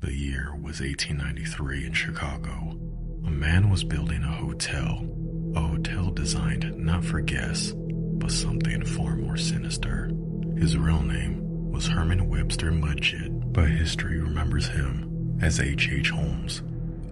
The year was 1893 in Chicago. A man was building a hotel designed not for guests, but something far more sinister. His real name was Herman Webster Mudgett, but history remembers him as H.H. Holmes,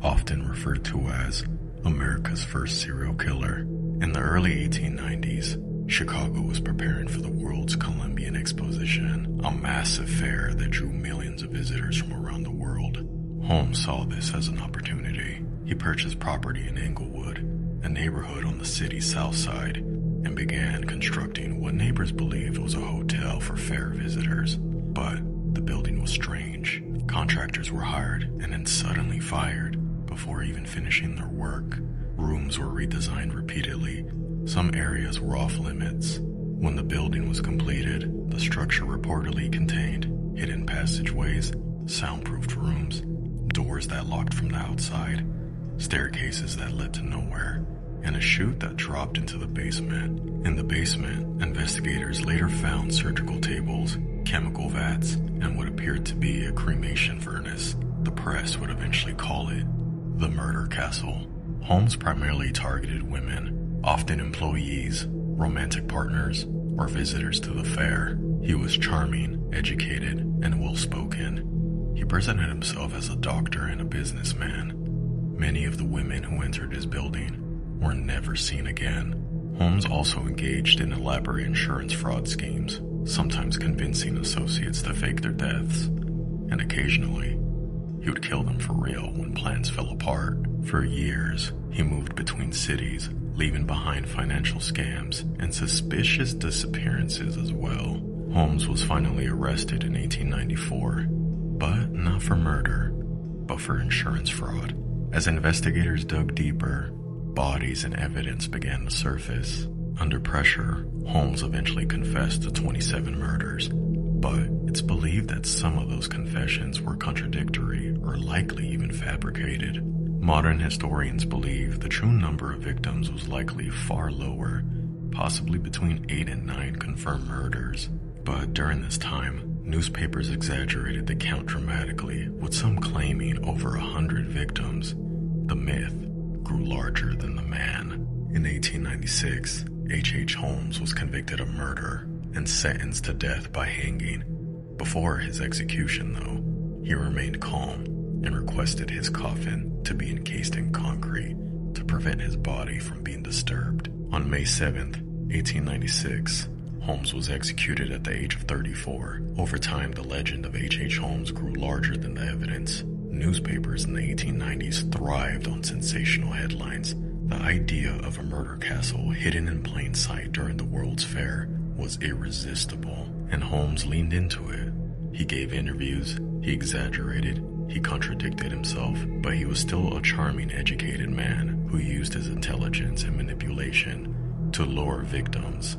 often referred to as America's first serial killer. In the early 1890s, Chicago was preparing for the World's Columbian Exposition, a massive fair that drew millions of visitors from around the world. Holmes saw this as an opportunity. He purchased property in Englewood, a neighborhood on the city's south side, and began constructing what neighbors believed was a hotel for fair visitors. But the building was strange. Contractors were hired and then suddenly fired before even finishing their work. Rooms were redesigned repeatedly. Some areas were off limits. When the building was completed, the structure reportedly contained hidden passageways, soundproofed rooms, doors that locked from the outside, staircases that led to nowhere, and a chute that dropped into the basement. In the basement, investigators later found surgical tables, chemical vats, and what appeared to be a cremation furnace. The press would eventually call it the Murder Castle. Holmes primarily targeted women, often employees, romantic partners, or visitors to the fair. He was charming, educated, and well-spoken. He presented himself as a doctor and a businessman. Many of the women who entered his building were never seen again. Holmes also engaged in elaborate insurance fraud schemes, sometimes convincing associates to fake their deaths, and occasionally, he would kill them for real when plans fell apart. For years, he moved between cities, leaving behind financial scams and suspicious disappearances as well. Holmes was finally arrested in 1894, but not for murder, but for insurance fraud. As investigators dug deeper, bodies and evidence began to surface. Under pressure, Holmes eventually confessed to 27 murders, but it's believed that some of those confessions were contradictory or likely even fabricated. Modern historians believe the true number of victims was likely far lower, possibly between 8 and 9 confirmed murders. But during this time, newspapers exaggerated the count dramatically, with some claiming over 100 victims. The myth grew larger than the man. In 1896, H.H. Holmes was convicted of murder and sentenced to death by hanging. Before his execution, though, he remained calm and requested his coffin to be encased in concrete to prevent his body from being disturbed. On May 7th, 1896, Holmes was executed at the age of 34. Over time, the legend of H.H. Holmes grew larger than the evidence. Newspapers in the 1890s thrived on sensational headlines. The idea of a murder castle hidden in plain sight during the World's Fair was irresistible, and Holmes leaned into it. He gave interviews, he exaggerated, he contradicted himself, but he was still a charming, educated man who used his intelligence and manipulation to lure victims.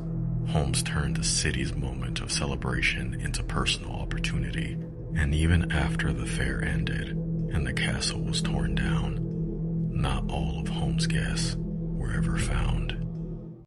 Holmes turned the city's moment of celebration into personal opportunity, and even after the fair ended and the castle was torn down, not all of Holmes' guests were ever found.